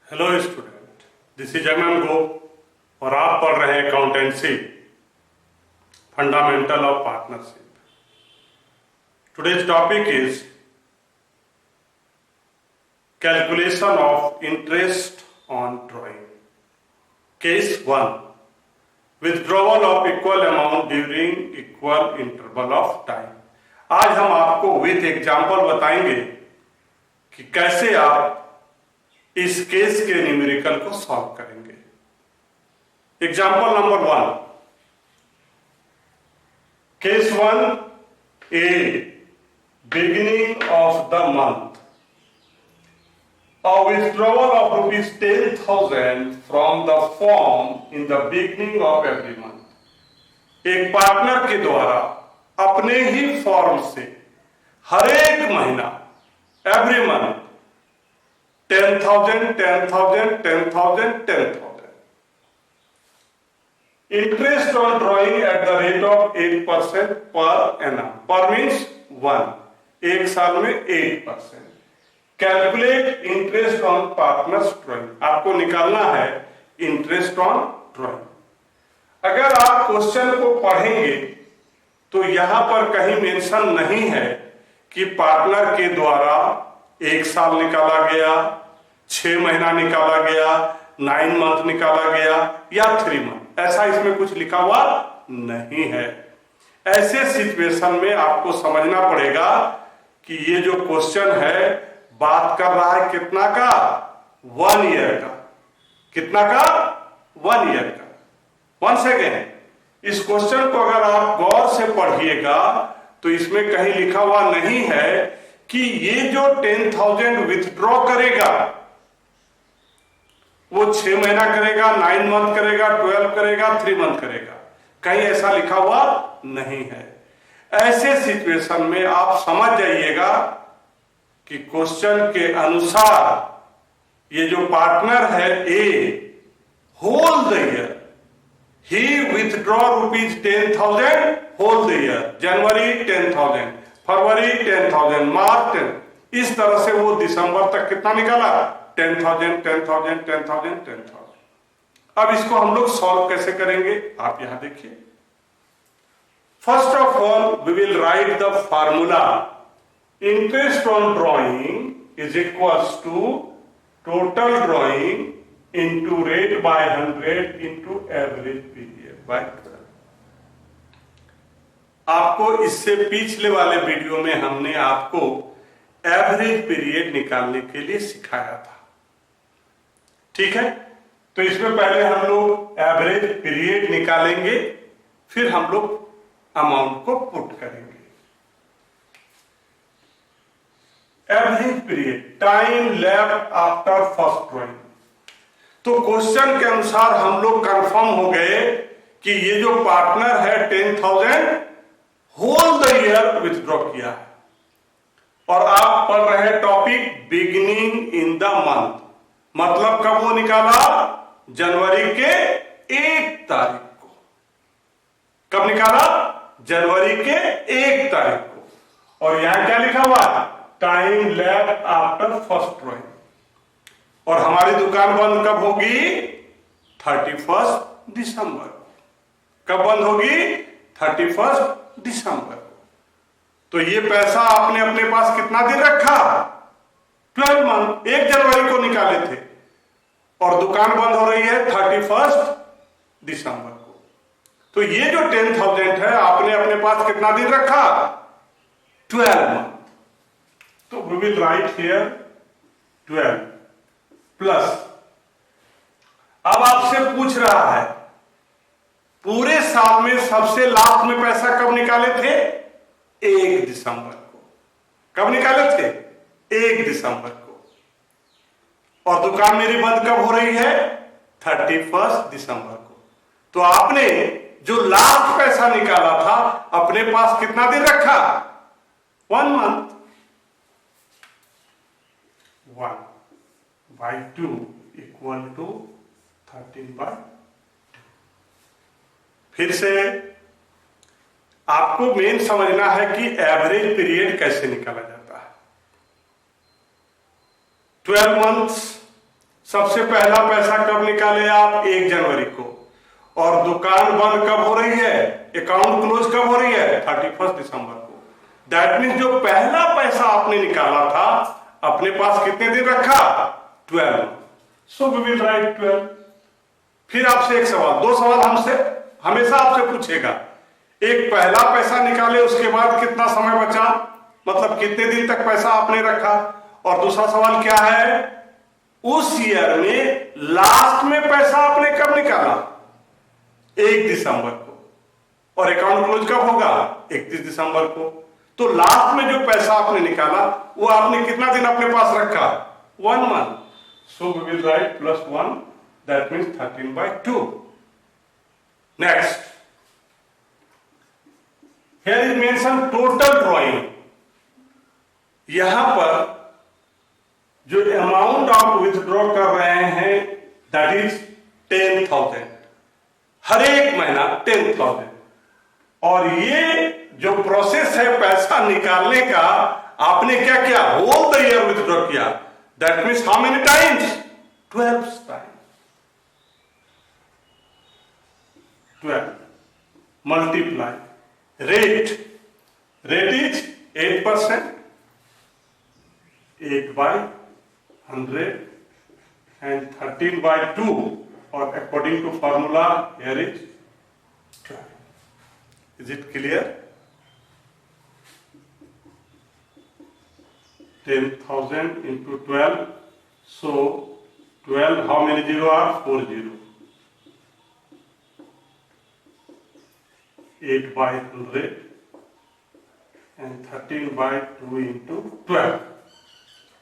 Hello student, this is गोप और आप पढ़ रहे हैं accountancy fundamental of partnership. Today's topic is calculation of interest on drawing. Case 1, withdrawal of equal amount during equal interval of time. आज हम आपको with example बताएंगे कि कैसे आप इस केस के न्यूमेरिकल को सॉल्व करेंगे। Example number 1, case 1 A, beginning of the month, a withdrawal of rupees 10,000 from the firm in the beginning of every month। एक पार्टनर के द्वारा अपने ही फॉर्म से हर एक महीना every month 10,000 10,000 10,000 10,000 interest on drawing at the rate of 8% per annum. पर means 1, एक साल में 8%। Calculate interest on partners drawing. आपको निकालना है इंटरेस्ट ऑन ड्रॉइंग। अगर आप क्वेश्चन को पढ़ेंगे तो यहां पर कहीं मेंशन नहीं है कि पार्टनर के द्वारा 1 साल निकाला गया, 6 महीना निकाला गया, 9 मंथ निकाला गया या 3 मंथ। ऐसा इसमें कुछ लिखा हुआ नहीं है। ऐसे सिचुएशन में आपको समझना पड़ेगा कि ये जो क्वेश्चन है बात कर रहा है कितना का, 1 ईयर का। कितना का, 1 ईयर का। 1 सेकेंड, इस क्वेश्चन को अगर आप गौर से पढ़िएगा तो इसमें कहीं लिखा हुआ नहीं है कि ये जो 10,000 विथड्रॉ करेगा वो 6 महीना करेगा, 9 मंथ करेगा, 12 करेगा, 3 मंथ करेगा। कहीं ऐसा लिखा हुआ नहीं है। ऐसे सिचुएशन में आप समझ जाइएगा कि क्वेश्चन के अनुसार ये जो पार्टनर है ए, होल द ईयर ही withdraw rupees 10,000 whole the year. जनवरी 10,000, फरवरी 10,000, मार्च 10, इस तरह से वो दिसंबर तक कितना निकाला, 10,000 10,000 10,000 10,000। अब इसको हम लोग सॉल्व कैसे करेंगे आप यहां देखिए। First of all we will write the formula. Interest on drawing is equals to total drawing into rate by 100 into average period by 12। आपको इससे पिछले वाले वीडियो में हमने आपको एवरेज पीरियड निकालने के लिए सिखाया था, ठीक है। तो इसमें पहले हम लोग एवरेज पीरियड निकालेंगे, फिर हम लोग अमाउंट को पुट करेंगे। Average period, time left after first drawing. तो क्वेश्चन के अनुसार हम लोग कंफर्म हो गए कि ये जो पार्टनर है 10,000 होल द ईयर विथड्रॉ किया है। और आप पढ़ रहे हैं topic beginning in the month, मतलब कब वो निकाला, जनवरी के 1 तारीख को। कब निकाला, जनवरी के 1 तारीख को। और यहां क्या लिखा हुआ है, time left after first drawing. और हमारी दुकान बंद कब होगी, 31 दिसंबर। कब बंद होगी, 31 दिसंबर। तो ये पैसा आपने अपने पास कितना दिन रखा, 12 मंथ। 1 जनवरी को निकाले थे और दुकान बंद हो रही है 31 दिसंबर को। तो ये जो 10,000 है आपने अपने पास कितना दिन रखा, 12 मंथ। तो we will write here 12 plus. अब आपसे पूछ रहा है पूरे साल में सबसे लास्ट में पैसा कब निकाले थे, 1 दिसंबर को। कब निकाले थे, 1 दिसंबर को। और दुकान मेरी बंद कब हो रही है, 31 दिसंबर को। तो आपने जो लास्ट पैसा निकाला था अपने पास कितना दिन रखा, 1 मंथ। 1 by 2 equal to 13/2। फिर से आपको मेन समझना है कि एवरेज पीरियड कैसे निकाला जाता है। 12 मंथ्स सबसे पहला पैसा कब निकाले आप? 1 जनवरी को। और दुकान बंद कब हो रही है? अकाउंट क्लोज कब हो रही है? 31 दिसंबर को। दैट मीन्स जो पहला पैसा आपने निकाला था अपने पास कितने दिन रखा? 12। So we will write 12। फिर आपसे एक सवाल, 2 सवाल हमसे हमेशा आपसे पूछेगा। एक, पहला पैसा निकाले उसके बाद कितना समय बचा, मतलब कितने दिन तक पैसा आपने रखा। और दूसरा सवाल क्या है, उस ईयर में लास्ट में पैसा आपने कब निकाला? 1 दिसंबर को। और अकाउंट क्लोज कब होगा? 31 दिसंबर को। तो लास्ट में जो पैसा आपने निकाला वो आपने कितना दिन अपने पास रखा? 1 month. So we will write +1, that means 13/2। Next, here is mentioned total drawing। यहां पर जो अमाउंट आप विथड्रॉ कर रहे हैं दैट इज 10,000, हर एक महीना 10,000। और ये जो प्रोसेस है पैसा निकालने का, आपने क्या किया? होल द ईयर विथड्रॉ किया। That means how many times? 12 times. 12 multiply rate is 8%, 8/100 and 13/2, और according to formula here is 12. Is it clear? 10,000 into 12, so 12, how many zero are? 4 zero. 8/100 and 13/2 into 12।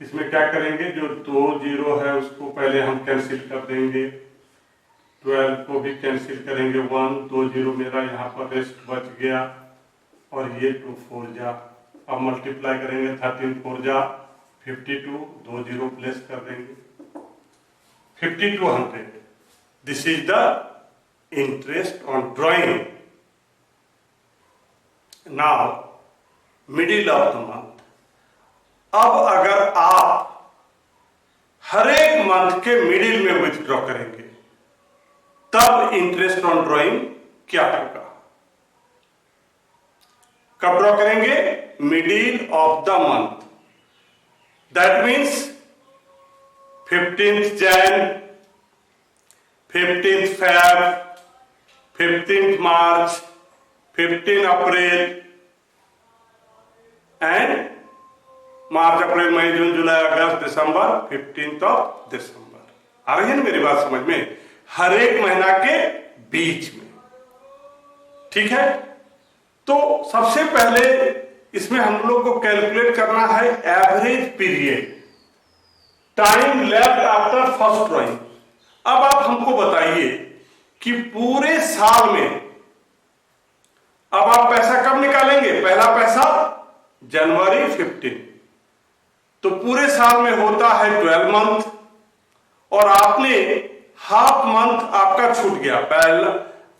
इसमें क्या करेंगे, जो 2 zero है उसको पहले हम कैंसिल कर देंगे, 12 को भी कैंसिल करेंगे, 1 2 जीरो मेरा यहाँ पर रेस्ट बच गया, और ये 2 4 जा। अब मल्टीप्लाई करेंगे, 13 4 जा 52, 2 जीरो प्लेस कर देंगे, 5200। This is the interest on drawing. Now middle of the month. अब अगर आप हर एक मंथ के मिडिल में विथड्रॉ करेंगे तब इंटरेस्ट ऑन ड्रॉइंग क्या होगा? कब ड्रॉ करेंगे? Middle of the month. That means 15th Jan, 15th Feb, 15th March, 15 April and March April May June July August December, 15th December. आ रही है ना मेरी बात समझ में? हर एक महीना के बीच में, ठीक है। तो सबसे पहले इसमें हम लोग को कैलकुलेट करना है average period, time left after first drawing. अब आप हमको बताइए कि पूरे साल में अब आप पैसा कब निकालेंगे? पहला पैसा जनवरी 15, तो पूरे साल में होता है 12 मंथ, और आपने हाफ मंथ आपका छूट गया। पहला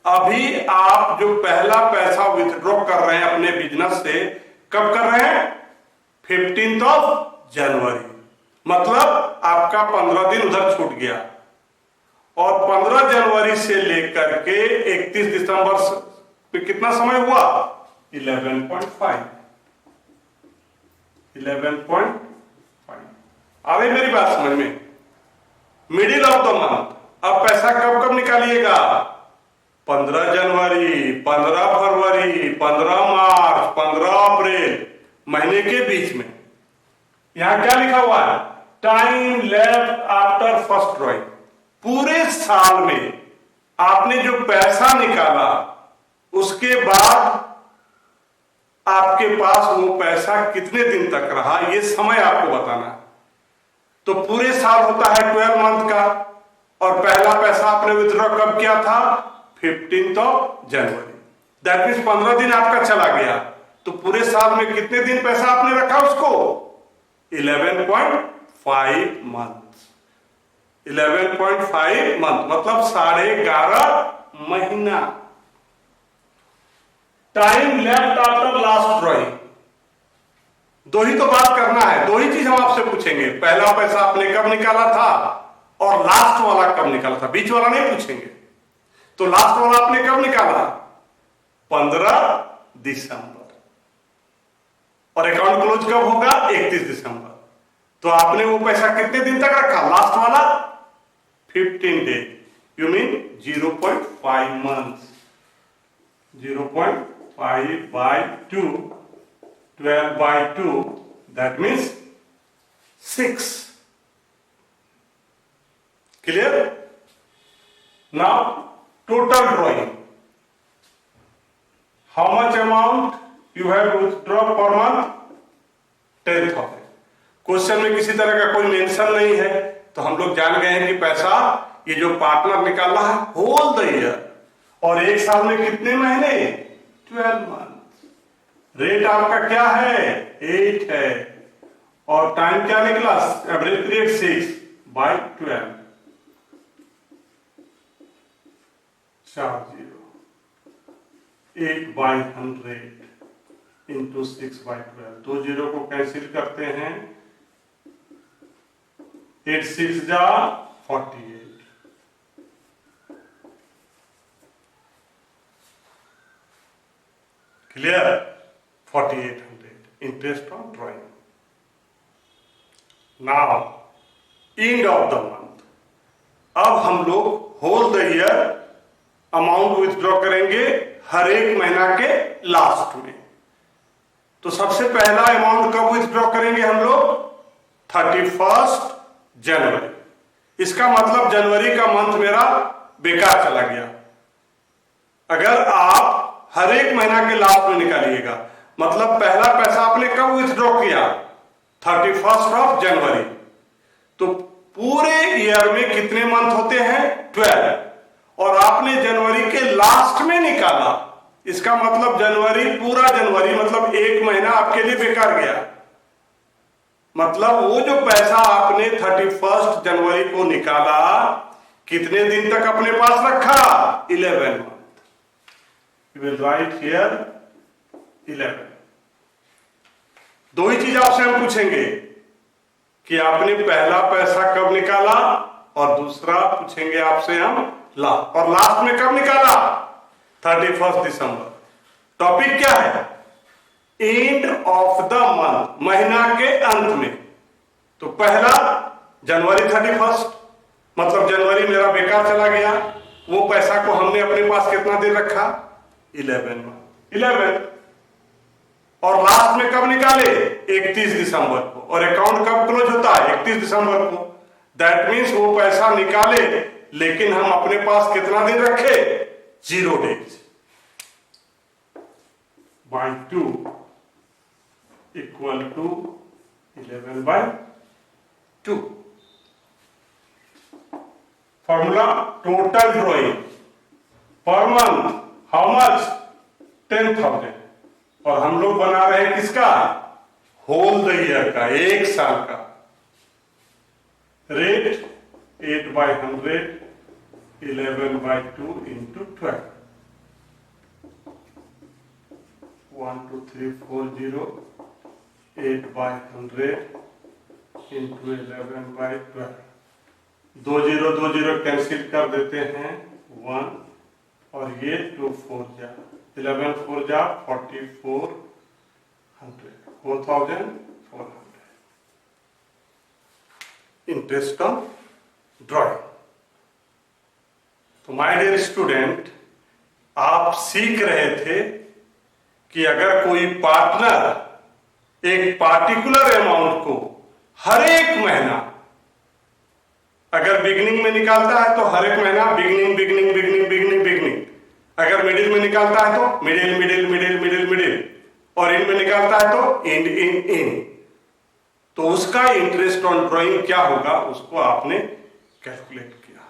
अभी आप जो पहला पैसा विथड्रॉ कर रहे हैं अपने बिजनेस से, कब कर रहे हैं? 15th जनवरी, मतलब आपका 15 दिन उधर छूट गया। और 15 जनवरी से लेकर के 31 दिसंबर पे कितना समय हुआ? 11.5। आ गई मेरी बात समझ में? Middle of the month. अब पैसा कब कब निकालिएगा? 15 जनवरी, 15 फरवरी, 15 मार्च, 15 अप्रैल, महीने के बीच में। यहां क्या लिखा हुआ है? Time left after first drawing. पूरे साल में आपने जो पैसा निकाला उसके बाद आपके पास वो पैसा कितने दिन तक रहा, ये समय आपको बताना है। तो पूरे साल होता है 12 मंथ का, और पहला पैसा आपने विथड्रॉ कब किया था? 15th January. दैट मीन्स 15 दिन आपका चला गया, तो पूरे साल में कितने दिन पैसा आपने रखा उसको? 11.5 मंथ। 11.5 मंथ मतलब 11.5 महीना। Time left after last drawing. दो ही तो बात करना है, दो ही चीज हम आपसे पूछेंगे। पहला पैसा आपने कब निकाला था? और लास्ट वाला कब निकाला था, बीच वाला नहीं पूछेंगे। तो लास्ट वाला आपने कब निकाला, 15 दिसंबर, और अकाउंट क्लोज कब होगा, 31 दिसंबर। तो आपने वो पैसा कितने दिन तक रखा, लास्ट वाला 15 days, you mean 0.5 months. 0.5 by 2, 12 by 2, that means 6. Clear? Now total drawing. How much amount you have to withdraw per month? 10,000. Question में किसी तरह का कोई मेंशन नहीं है, तो हम लोग जान गए हैं कि पैसा ये जो पार्टनर निकाल रहा है होल द ईयर, और एक साल में कितने महीने, 12 मंथ। रेट आपका क्या है, 8 है, और टाइम क्या निकला, एवरेज पीरियड 6 by 12, 4 0, 8 by 100 इंटू 6 by 12, 2 जीरो को कैंसिल करते हैं, 8 6 जा 48, clear, 4800 interest on drawing. Now end of the month, अब हम लोग whole the year amount withdraw करेंगे हर एक महीना के लास्ट में। तो सबसे पहला अमाउंट कब विथड्रॉ करेंगे हम लोग, 31 जनवरी। इसका मतलब जनवरी का मंथ मेरा बेकार चला गया। अगर आप हर एक महीना के लास्ट में निकालिएगा, मतलब पहला पैसा आपने कब विथड्रॉ किया, 31 जनवरी। तो पूरे ईयर में कितने मंथ होते हैं, 12, और आपने जनवरी के लास्ट में निकाला, इसका मतलब जनवरी, पूरा जनवरी मतलब एक महीना आपके लिए बेकार गया। मतलब वो जो पैसा आपने 31 जनवरी को निकाला, कितने दिन तक अपने पास रखा, 11 month. You will write here 11। दो ही चीज आपसे हम पूछेंगे कि आपने पहला पैसा कब निकाला, और दूसरा पूछेंगे आपसे हम लास्ट, और लास्ट में कब निकाला, 31 दिसंबर। टॉपिक क्या है, एंड ऑफ द मंथ, महीना के अंत में। तो पहला जनवरी 31, मतलब जनवरी मेरा बेकार चला गया, वो पैसा को हमने अपने पास कितना दिन रखा, 11 मंथ, 11। और लास्ट में कब निकाले, 31 दिसंबर को, और अकाउंट कब क्लोज होता है, 31 दिसंबर को। दैट मीन्स वो पैसा निकाले, लेकिन हम अपने पास कितना दिन रखे, 0 days. by 2 equal to 11 by 2। Formula, total drawing per month how much, 10,000, और हम लोग बना रहे हैं किसका, होल द ईयर का, एक साल का। Rate 8 by 100, 11 by 2 into 12, 1 2 3 4 0, 8 by 100 into 11 by 12, 2 0 cancel कर देते हैं, 1, और ये 2 4 जा 11 4 जा 4400, 4400 इंटरेस्ट ऑन ड्रॉइंग। तो माय डियर स्टूडेंट, आप सीख रहे थे कि अगर कोई पार्टनर एक पार्टिकुलर अमाउंट को हर एक महीना, अगर बिगिनिंग में निकालता है तो हर एक महीना beginning beginning beginning beginning beginning, अगर मिडिल में निकालता है तो middle middle middle middle middle, और इन में निकालता है तो इंड इन इन, तो उसका इंटरेस्ट ऑन ड्रॉइंग क्या होगा, उसको आपने कैलकुलेट किया।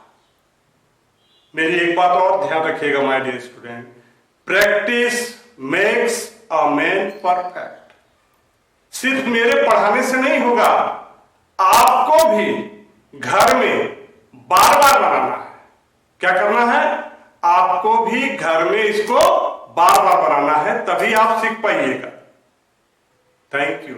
मेरी एक बात और ध्यान रखिएगा my dear student, practice makes a man perfect. सिर्फ मेरे पढ़ाने से नहीं होगा, आपको भी घर में बार बार बनाना है। क्या करना है, आपको भी घर में इसको बार बार बनाना है, तभी आप सीख पाइएगा। Thank you.